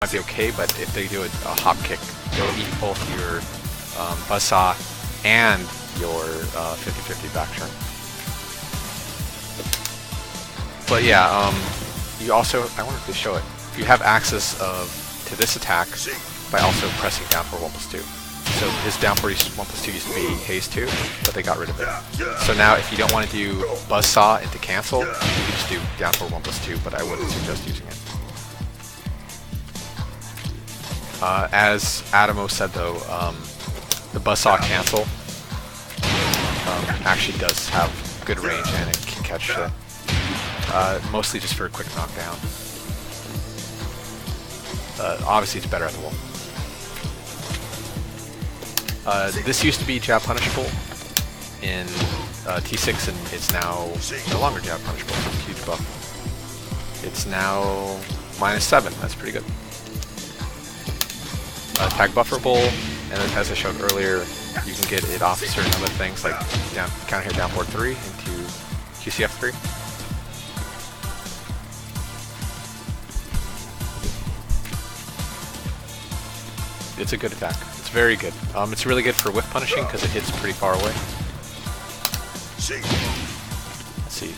might be okay, but if they do a hop kick, they'll eat both your buzzsaw and your 50-50 back turn. But yeah, you also, I wonder if they show it, you have access to this attack by also pressing down for 1+2. So his down for 1+2 used to be haze 2, but they got rid of it. So now if you don't want to do buzzsaw into cancel, you can just do down for 1+2, but I wouldn't suggest using it. As Adamo said though, the buzzsaw cancel actually does have good range and it can catch shit. Mostly just for a quick knockdown. Obviously it's better at the wall. This used to be jab punishable in T6 and it's now no longer jab punishable. It's a huge buff. It's now -7. That's pretty good. Tag bufferable, and as I showed earlier, you can get it off certain other things like counter hit down forward 3 into QCF 3. It's a good attack. It's very good. It's really good for whiff punishing because it hits pretty far away. Let's see.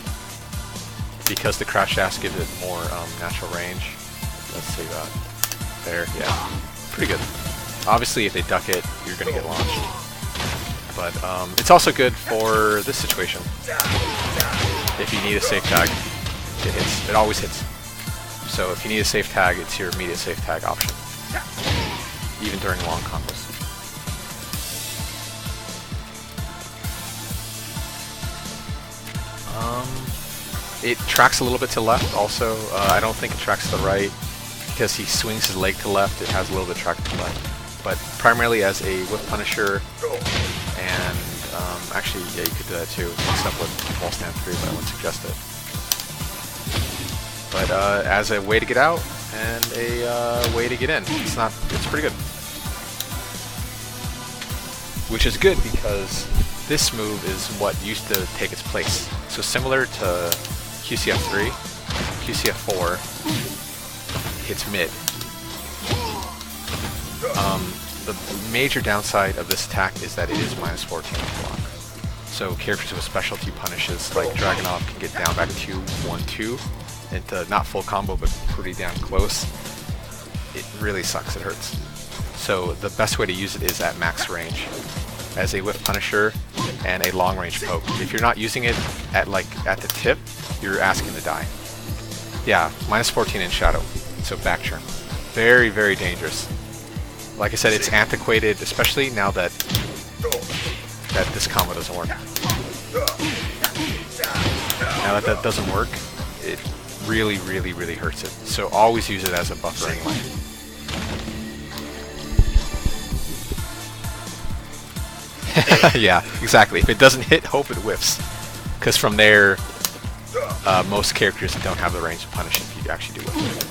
Because the crouch dash gives it more natural range. Let's see that. There, yeah. Pretty good. Obviously, if they duck it, you're going to get launched. But it's also good for this situation. If you need a safe tag, it hits. It always hits. So if you need a safe tag, it's your immediate safe tag option. Even during long combos. It tracks a little bit to left also. I don't think it tracks to the right because he swings his leg to left. It has a little bit of track to the left. But primarily as a whip punisher and actually, yeah, you could do that too. Mixed up with wall stand 3, but I wouldn't suggest it. But as a way to get out and a way to get in, it's pretty good. Which is good because this move is what used to take its place. So similar to QCF 3, QCF 4 hits mid. The major downside of this attack is that it is -14 to block. So characters with specialty punishes like Dragunov can get down back 2, 1, 2 into not full combo but pretty damn close. It really sucks, it hurts. So the best way to use it is at max range as a whiff punisher and a long range poke. If you're not using it at the tip, you're asking to die. Yeah, -14 in shadow, so back turn. Very, very dangerous. Like I said, it's antiquated, especially now that this combo doesn't work. Now that that doesn't work, it really, really, really hurts it. So always use it as a buffering line. Yeah, exactly. If it doesn't hit, hope it whiffs. Because from there, most characters don't have the range to punish if you actually do whiff it.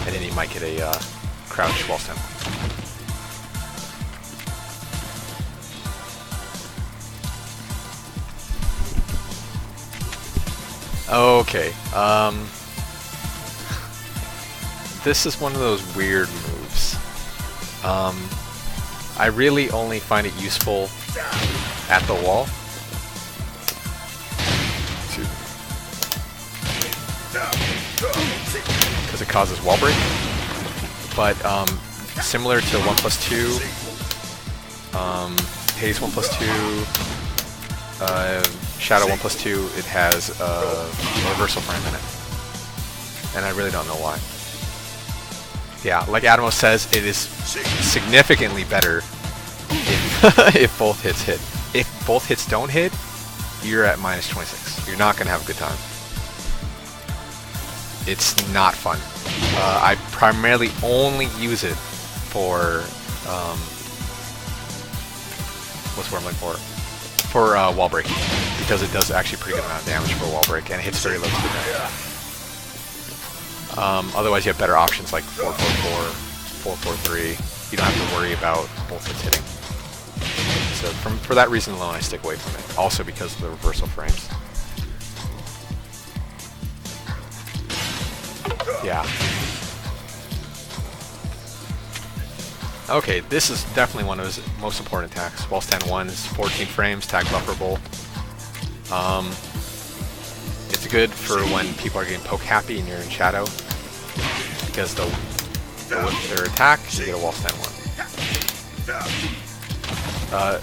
And then you might get a crouch wall stand. Okay, this is one of those weird moves. I really only find it useful at the wall. Because it causes wall break. But similar to 1+2, haze 1+2, shadow 1+2, it has a reversal frame in it. And I really don't know why. Yeah, like Adamo says, it is significantly better if both hits hit. If both hits don't hit, you're at -26. You're not going to have a good time. It's not fun. I primarily only use it for what's the word I'm looking for? For wall breaking, because it does actually pretty good amount of damage for wall break, and it hits very low to the ground. Otherwise, you have better options like 4-4-4, 4-4-3. You don't have to worry about both hits hitting. So for that reason alone, I stick away from it. Also because of the reversal frames. Yeah. Okay, this is definitely one of his most important attacks. Wall stand 1 is 14 frames, tag bufferable. It's good for when people are getting poke happy and you're in shadow, because with their attack, you get a wall stand 1.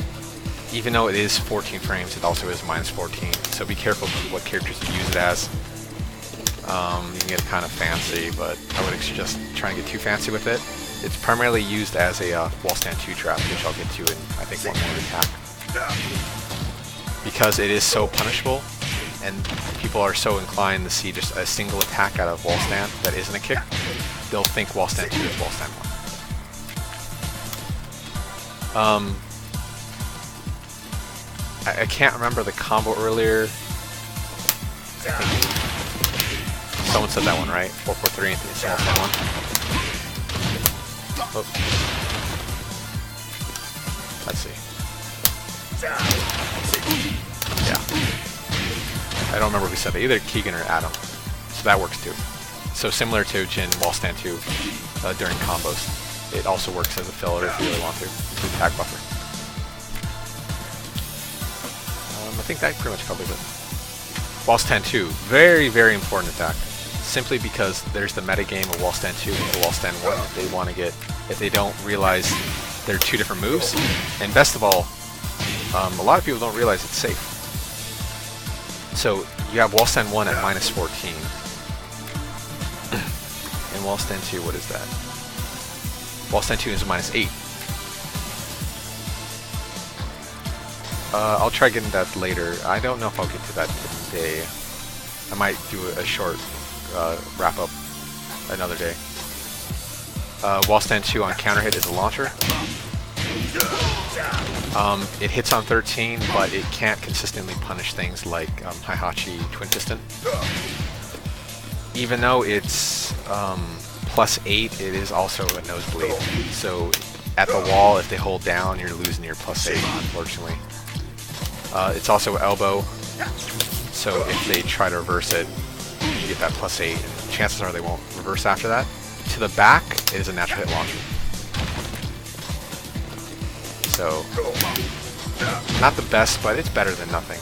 Even though it is 14 frames, it also is -14, so be careful what characters you use it as. You can get kind of fancy, but I wouldn't just try and get too fancy with it. It's primarily used as a wall stand 2 trap, which I'll get to in, I think, one more attack. Because it is so punishable, and people are so inclined to see just a single attack out of wall stand that isn't a kick, they'll think wall stand 2 is wall stand 1. I can't remember the combo earlier. I think someone said that one, right? 4-4-3 and it's wall stand 1. Oh. Let's see. Yeah. I don't remember who said that. Either Keegan or Adam. So that works too. So similar to Jin wall stand 2 during combos. It also works as a filler if you really want to. With tag buffer. I think that pretty much covers it. Wall stand 2. Very, very important attack. Simply because there's the metagame of wall stand 2 and the wall stand 1 if they want to get, if they don't realize they're 2 different moves. And best of all, a lot of people don't realize it's safe. So you have wall stand 1 at -14. And wall stand 2, what is that? Wall stand 2 is -8. I'll try getting that later. I don't know if I'll get to that today. I might do a short wrap up another day. Wall stand 2 on counter hit is a launcher. It hits on 13, but it can't consistently punish things like Heihachi Twin Piston. Even though it's +8, it is also a nosebleed. So at the wall, if they hold down, you're losing your +8, unfortunately. It's also elbow, so if they try to reverse it, you get that +8, and chances are they won't reverse after that. To the back, it is a natural hit launcher. So, not the best, but it's better than nothing.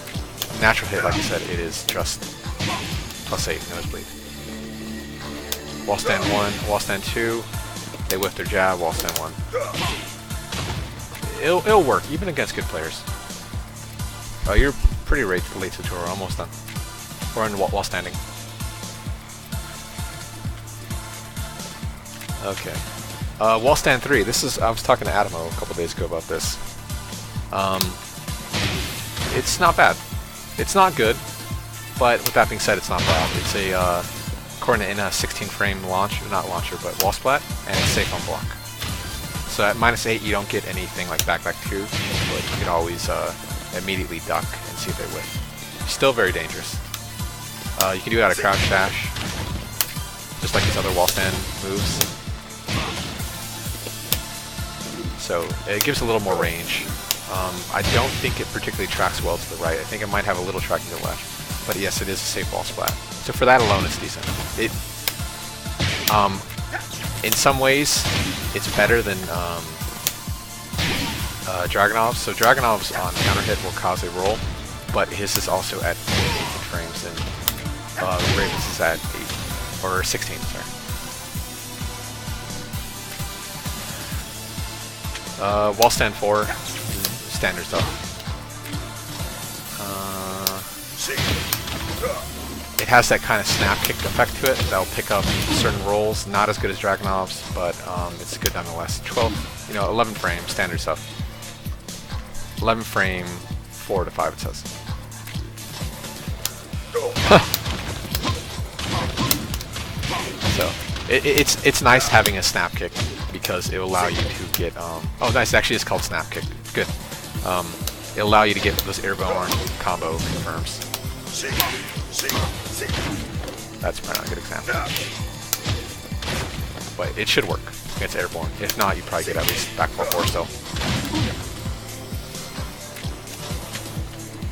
Natural hit, like I said, it is just +8 nosebleed. Wall stand 1, wall stand 2, they whiff their jab, wall stand 1. It'll work, even against good players. Oh, you're pretty late tutorial, almost done. We're on wall standing. Okay. Wall stand 3. This is, I was talking to Adamo a couple days ago about this. It's not bad. It's not good, but with that being said, it's not bad. It's a according to a 16 frame launch, not launcher, but wall splat, and it's safe on block. So at -8, you don't get anything like back 2, but you can always immediately duck and see if they whiff. Still very dangerous. You can do it out of crouch dash, just like these other wall stand moves. So it gives a little more range. I don't think it particularly tracks well to the right. I think it might have a little tracking to the left. But yes, it is a safe wall splat. So for that alone, it's decent. It, in some ways, it's better than Dragunov's. So Dragunov's on counter hit will cause a roll, but his is also at 18 frames, and Raven's is at 8 or 16. Sorry. Wall stand 4, standard stuff. It has that kind of snap kick effect to it that'll pick up certain rolls. Not as good as Dragunov's, but it's good nonetheless. 11 frame standard stuff. 11 frame 4 to 5 it says. So it's nice having a snap kick because it will allow you to get oh nice, actually it's called snap kick. Good. It'll allow you to get those airborne combo confirms. That's probably not a good example. But it should work against airborne. If not, you probably get at least back 4-4 still.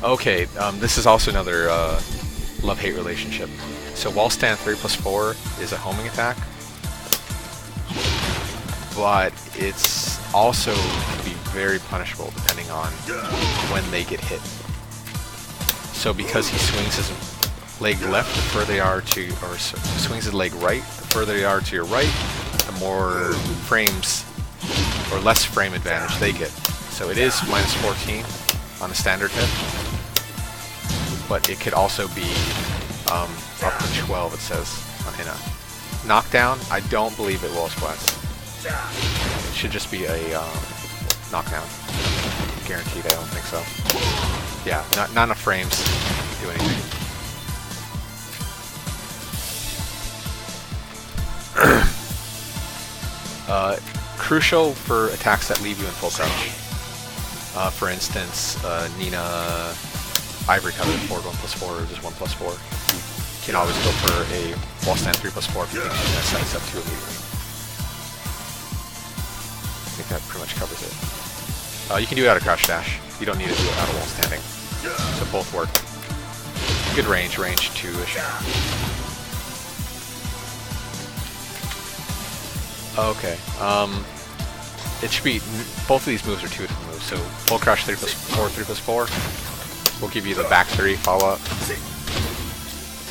Okay, this is also another love-hate relationship. So wall stand 3+4 is a homing attack. but it's also can be very punishable depending on when they get hit. So because he swings his leg left, the further they are to, or swings his leg right, the further they are to your right, the more frames or less frame advantage they get. So it is minus 14 on a standard hit, but it could also be up to 12, it says in a knockdown. I don't believe it will splats. It should just be a knockdown. Guaranteed, I don't think so. Yeah, not enough frames to do anything. Crucial for attacks that leave you in full crouch. For instance, Nina Ivory Cutter 4/1+4 or just 1+4. You can always go for a wall stand 3+4 if you think she's going to sidestep 2 immediately. I think that pretty much covers it. You can do it out of crouch dash. You don't need to do it out of wall standing. So both work. Good range 2-ish. Okay. It should be, both of these moves are 2 different moves. So full crouch 3+4, 3+4 will give you the back 3 follow up.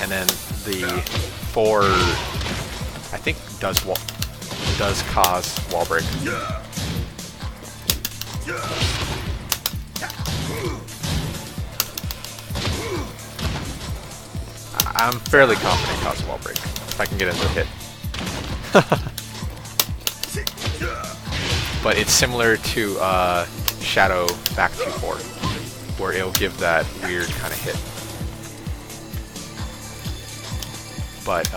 And then the 4, I think does cause wall break. I'm fairly confident it causes wall break if I can get into a hit. But it's similar to Shadow back 2-4, where it'll give that weird kind of hit. But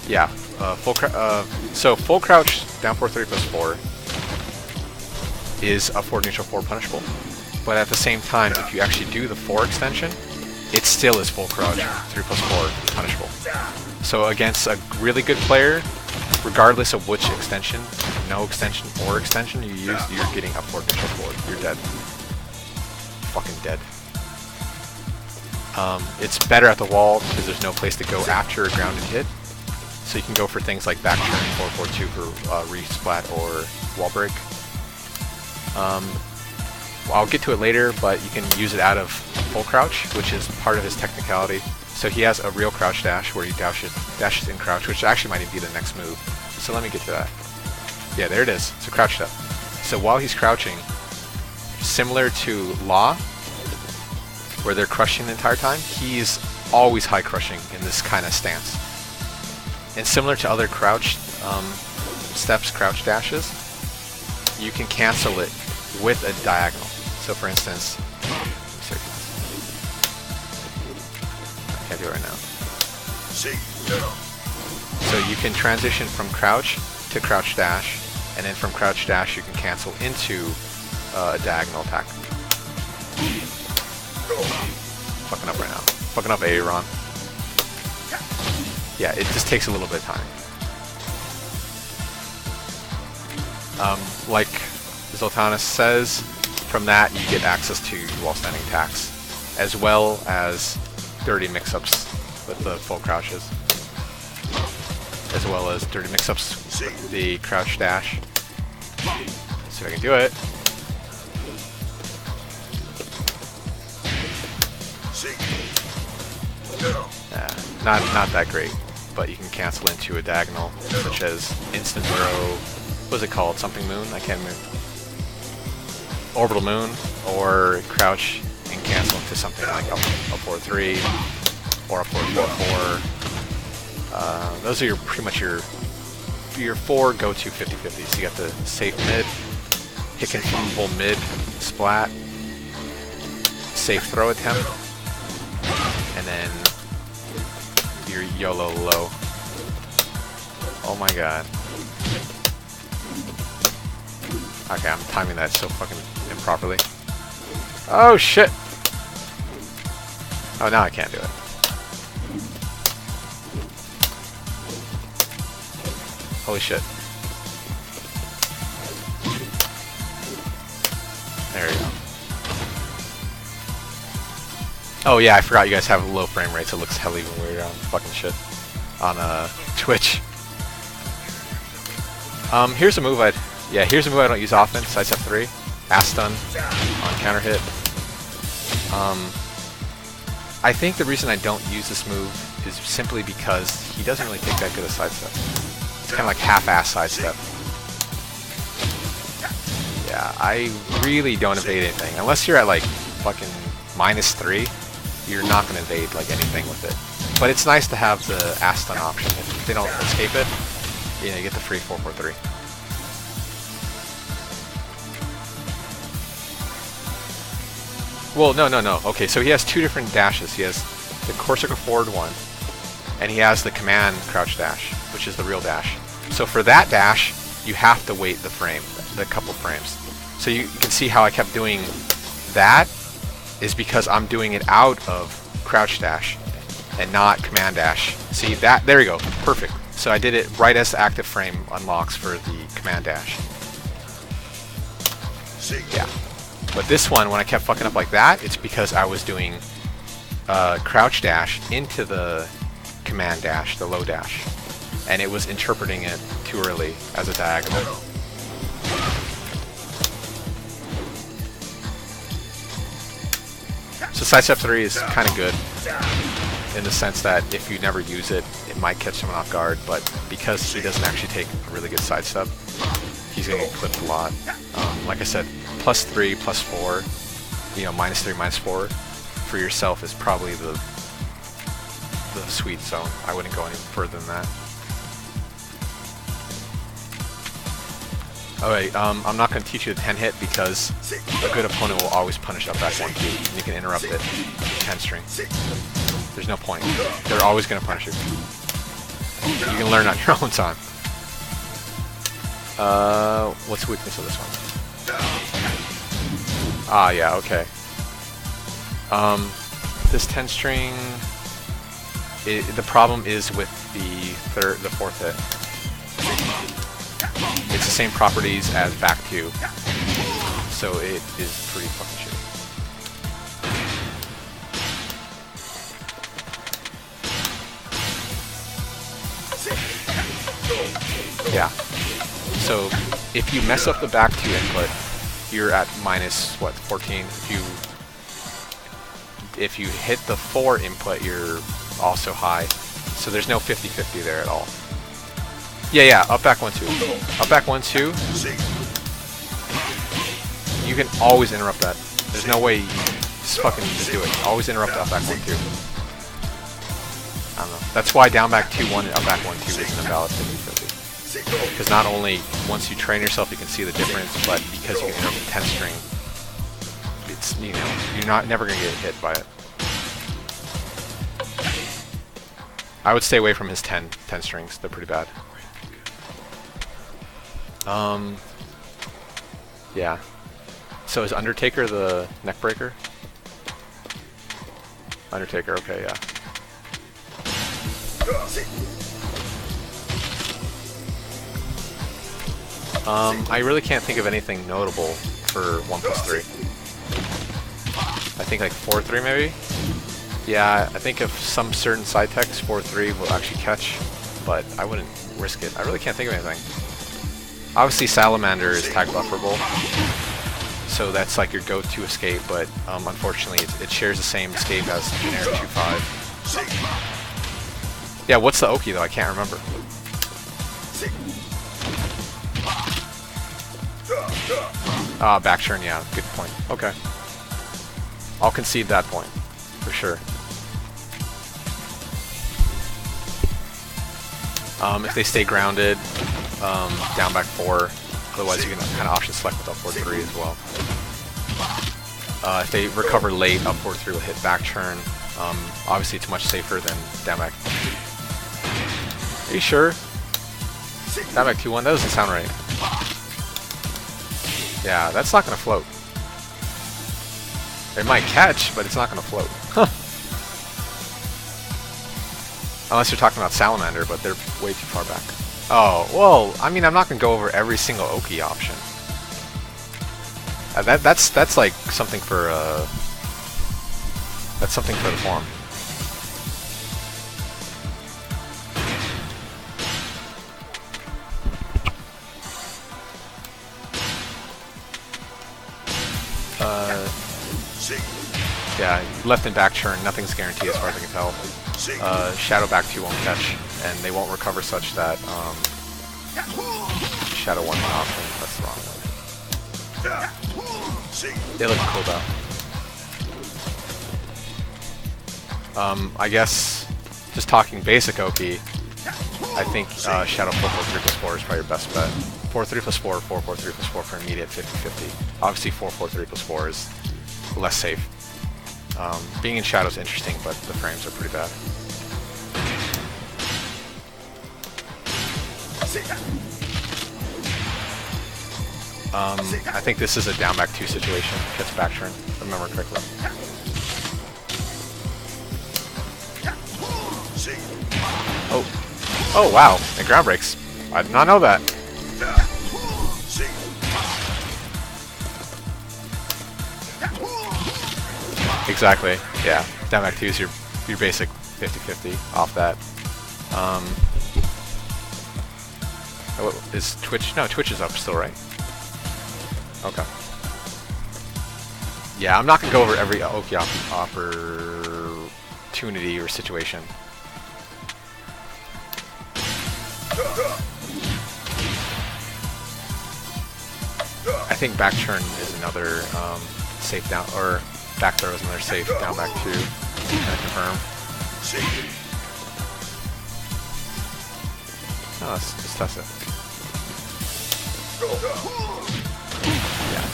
yeah, so full crouch down 4-3 +4 is a forward neutral 4 punishable. But at the same time, if you actually do the 4 extension, it still is full crouch 3+4 punishable. So against a really good player, regardless of which extension, no extension or extension you use, you're getting a forward neutral 4. You're dead. Fucking dead. It's better at the wall because there's no place to go after a grounded hit. So you can go for things like back turn 4-4-2 for resplat or wall break. I'll get to it later, but you can use it out of full crouch, which is part of his technicality. So he has a real crouch dash where he dashes in crouch, which actually might be the next move. So let me get to that. Yeah, there it is. So crouch step. So while he's crouching, similar to Law, where they're crushing the entire time, he's always high crushing in this kind of stance. And similar to other crouch steps, crouch dashes, you can cancel it with a diagonal. So for instance, I can't do it right now. So you can transition from crouch to crouch dash, and then from crouch dash you can cancel into a diagonal attack. Fucking up right now. Fucking up Aaron. Yeah, it just takes a little bit of time. Like Zoltanis says, from that you get access to wall standing attacks, as well as dirty mix-ups with the full crouches, as well as dirty mix-ups with the crouch dash. Let's see if I can do it. Not that great, but you can cancel into a diagonal, such as instant throw. What's it called? Something moon? I can't remember. Orbital moon, or crouch and cancel into something like a 4-3 or a 4-4-4. Those are pretty much your 4 go-to 50-50s. You got the safe mid, hit confirmable mid splat, safe throw attempt, and then your YOLO low. Oh my god. Okay, I'm timing that so fucking improperly. Oh shit! Oh, now I can't do it. Holy shit. There we go. Oh yeah, I forgot you guys have low frame rates. It looks hell even weird on fucking shit on Twitch. Here's a move here's a move I don't use often. Sidestep 3, ass stun on counter hit. I think the reason I don't use this move is simply because he doesn't really take that good a sidestep. It's kind of like half-ass sidestep. Yeah, I really don't evade anything. Unless you're at like fucking -3, you're not going to evade like anything with it. But it's nice to have the ass stun option. If they don't escape it, you know, you get the free 4-4-3. Well, no. Okay, so he has two different dashes. He has the core circle forward one, and he has the command crouch dash, which is the real dash. So for that dash, you have to wait the frame, the couple frames. So you can see how I kept doing that is because I'm doing it out of crouch dash and not command dash. See that? There you go. Perfect. So I did it right as the active frame unlocks for the command dash. Yeah. But this one, when I kept fucking up like that, it's because I was doing crouch dash into the command dash, the low dash. And it was interpreting it too early as a diagonal. So sidestep 3 is kind of good in the sense that if you never use it, it might catch someone off guard, but because he doesn't actually take a really good sidestep, he's going to get clipped a lot. Like I said, +3, +4, you know, -3, -4 for yourself is probably the sweet zone. I wouldn't go any further than that. Alright, I'm not going to teach you the 10 hit because a good opponent will always punish up back 1-2, and you can interrupt it with 10 string. There's no point. They're always going to punish it. You can learn on your own time. What's the weakness of this one? Ah, yeah, okay. This 10 string, the problem is with the fourth hit. It's the same properties as back 2, so it is pretty fucking shitty. Yeah. So if you mess up the back 2 input, you're at -14. If you hit the 4 input, you're also high. So there's no 50-50 there at all. Yeah, up back 1-2. Up back 1-2. You can always interrupt that. There's no way you just fucking just do it. Always interrupt up back 1-2. I don't know. That's why down back 2-1 and up back 1-2 isn't a valid 50-50. Because not only once you train yourself you can see the difference, but because you can interrupt the 10 string, it's, you know, you're never gonna get hit by it. I would stay away from his 10 strings. They're pretty bad. Yeah. So is Undertaker the neck breaker? Undertaker, okay, yeah. I really can't think of anything notable for 1+3. I think like 4-3 maybe? Yeah, I think if some certain side techs 4-3 will actually catch, but I wouldn't risk it. I really can't think of anything. Obviously Salamander is tag bufferable, so that's like your go-to escape, but unfortunately it shares the same escape as generic 2-5. Yeah, what's the Oki though? I can't remember. Ah, back turn, yeah, good point. Okay. I'll concede that point, for sure. If they stay grounded, down back 4, otherwise you can kind of option select with up 4-3 as well. If they recover late, up 4-3 will hit back turn. Obviously it's much safer than down back. Are you sure? Down back 2-1, that doesn't sound right. Yeah, that's not going to float. It might catch, but it's not going to float. Unless you're talking about Salamander, but they're way too far back. Oh, well, I mean, I'm not going to go over every single Oki option. That's like something for that's something for the forum. Yeah, left and back turn, nothing's guaranteed as far as I can tell. Shadow back 2 won't catch, and they won't recover such that Shadow 1 option. That's the wrong one. They look cool though. I guess, just talking basic OP, I think Shadow 4-4-3+4 is probably your best bet. 4-3+4, 4-4-3+4 for immediate 50-50. Obviously 4-4-3+4 is less safe. Being in Shadow is interesting, but the frames are pretty bad. I think this is a down back 2 situation. Gets back turn, if I remember correctly. Oh. Oh, wow. And ground breaks. I did not know that. Exactly. Yeah. Down back 2 is your basic 50-50 off that. Is Twitch? No, Twitch is up still, right? Okay. Yeah, I'm not going to go over every Oki opportunity or situation. I think back turn is another safe down, or back throw is another safe down back 2. Can I confirm? No, let's just test it. Yeah.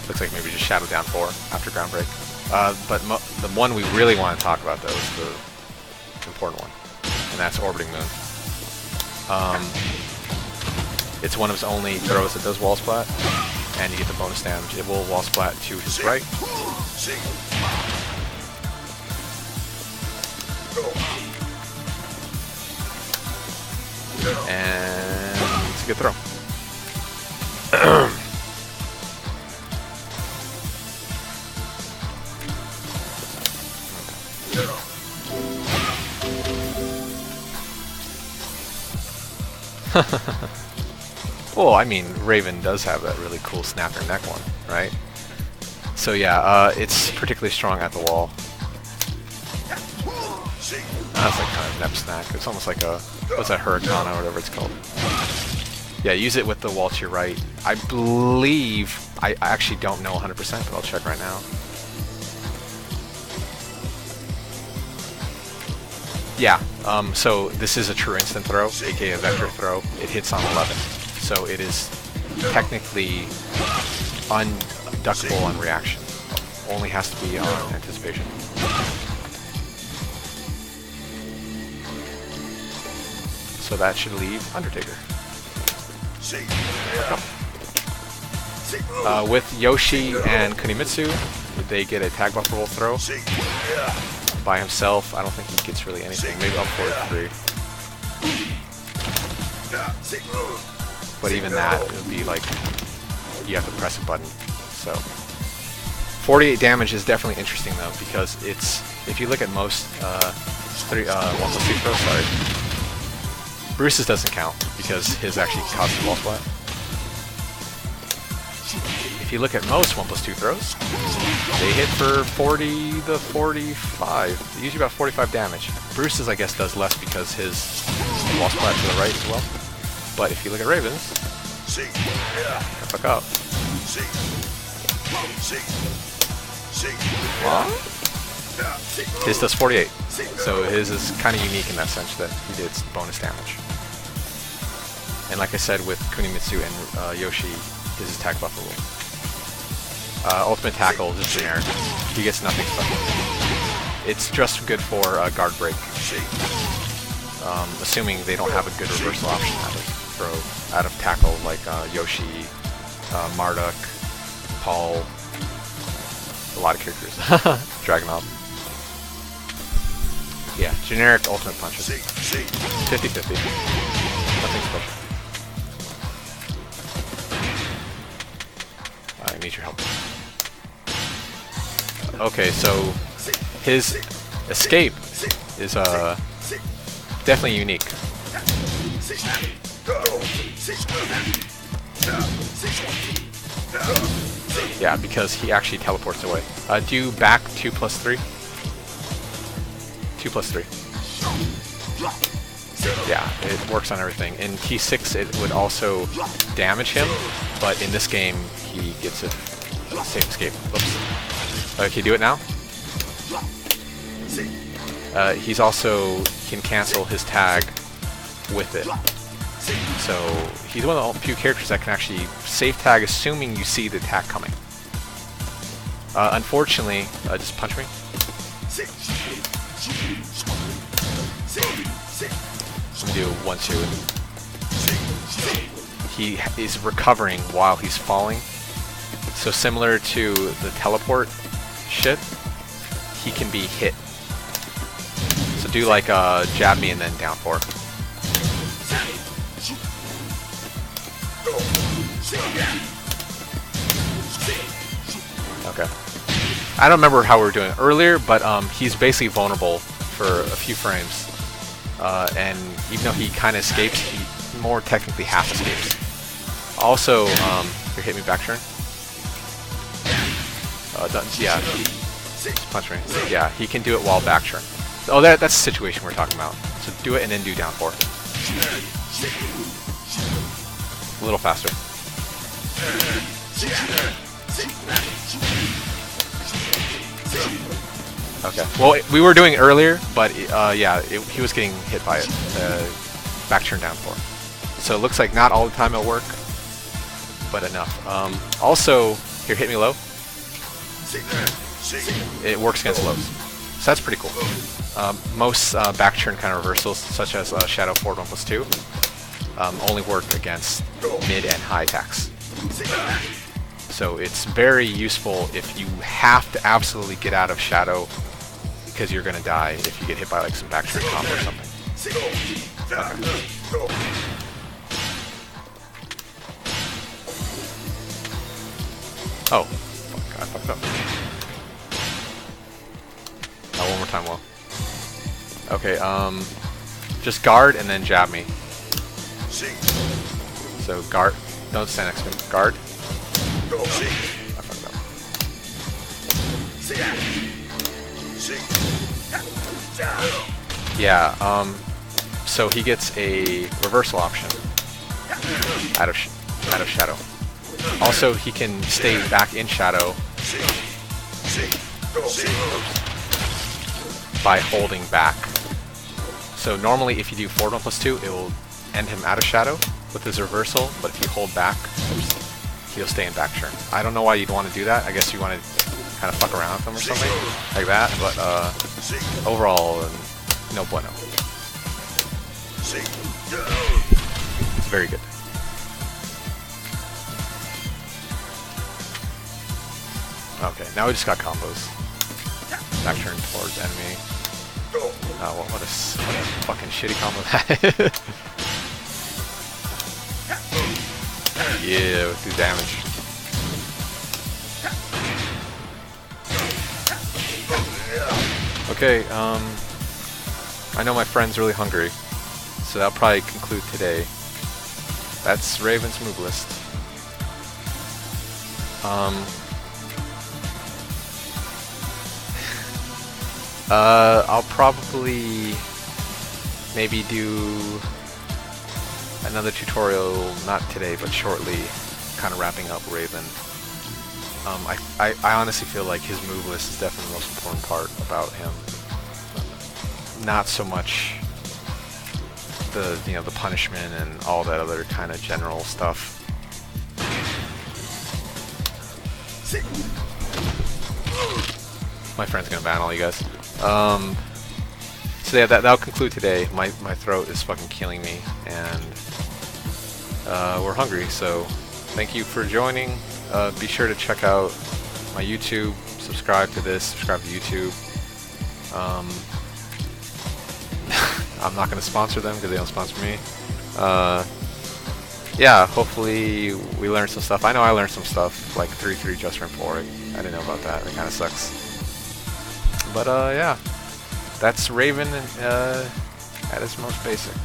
Looks like maybe just Shadow down 4 after ground break. But the one we really want to talk about though is the important one, and that's Orbiting Moon. It's one of his only throws that does wall splat, and you get the bonus damage. It will wall splat to his right. And it's a good throw. Well, I mean, Raven does have that really cool snap your neck one, right? So yeah, it's particularly strong at the wall. That's like kind of nep snack. It's almost like a, what's that, Hurricane or whatever it's called. Yeah, use it with the wall to your right. I believe, I actually don't know 100%, but I'll check right now. Yeah, so this is a true instant throw, aka a vector throw. It hits on 11. So it is technically unduckable on reaction. Only has to be on anticipation. So that should leave Undertaker. With Yoshi and Kunimitsu, they get a tag buffer roll throw. By himself, I don't think he gets really anything. Maybe up 4-3. But even that, it would be like, you have to press a button. So 48 damage is definitely interesting though, because it's, if you look at most 1+2 throws, sorry. Bruce's doesn't count because his actually causes wall splat. If you look at most 1+2 throws, they hit for 40 to 45. They usually about 45 damage. Bruce's, I guess, does less because his wall splat to the right as well. But if you look at Raven's, fuck up. His does 48. So his is kind of unique in that sense that he did bonus damage. And like I said, with Kunimitsu and Yoshi, his is tag buffer rule. Ultimate tackle is generic. He gets nothing special. It's just good for guard break. Assuming they don't have a good reversal option out of tackle like Yoshi, Marduk, Paul, a lot of characters. Dragunov. Yeah, generic ultimate punches. 50-50. Nothing special. I need your help. Okay, so his escape is definitely unique. Yeah, because he actually teleports away. Do back 2+3. 2+3. Yeah, it works on everything. In T6 it would also damage him, but in this game he gets a safe escape. Oops. Okay, do it now. He's also can cancel his tag with it. So he's one of the few characters that can actually safe tag assuming you see the attack coming. Unfortunately, just punch me. Let me do 1-2. He is recovering while he's falling. So similar to the teleport shit, he can be hit. So do like jab me and then down 4. Okay. I don't remember how we were doing it earlier, but he's basically vulnerable for a few frames. And even though he kind of escapes, he more technically half escapes. Also, here, hit me back turn. Yeah, punch me. Yeah, he can do it while back turn. Oh, that's the situation we're talking about. So do it and then do down 4. A little faster. Okay. Well, we were doing it earlier, but yeah, he was getting hit by it. Back turn down 4. So it looks like not all the time it'll work, but enough. Also, here, hit me low. It works against lows. So that's pretty cool. Most back turn kind of reversals, such as Shadow forward 1+2, only work against mid and high attacks. So it's very useful if you have to absolutely get out of Shadow because you're gonna die if you get hit by like some back turn combo or something. Okay. Oh, fuck, I fucked up. One more time, well. Okay, just guard and then jab me. So guard, don't stand next to me. Guard. I fucked up. Yeah, so he gets a reversal option out of Shadow. Also, he can stay back in Shadow by holding back. So normally if you do forward 1+2, it will end him out of Shadow with his reversal, but if you hold back, he'll stay in back turn. I don't know why you'd want to do that. I guess you want to kind of fuck around with him or something like that, but overall, no bueno. It's very good. Okay, now we just got combos. Back turn towards enemy. Oh, what a fucking shitty combo that is. Yeah, do damage. Okay, I know my friend's really hungry, so that'll probably conclude today. That's Raven's move list. I'll probably maybe do another tutorial, not today, but shortly, kind of wrapping up Raven. I honestly feel like his move list is definitely the most important part about him. Not so much the the punishment and all that other kind of general stuff. My friend's gonna ban all you guys. So yeah, that'll conclude today. My throat is fucking killing me, and we're hungry. So thank you for joining. Be sure to check out my YouTube. Subscribe to this. Subscribe to YouTube. I'm not gonna sponsor them because they don't sponsor me. Yeah, hopefully we learned some stuff. I know I learned some stuff, like 3-3 just from 4. I didn't know about that. It kind of sucks. But yeah, that's Raven at its most basic.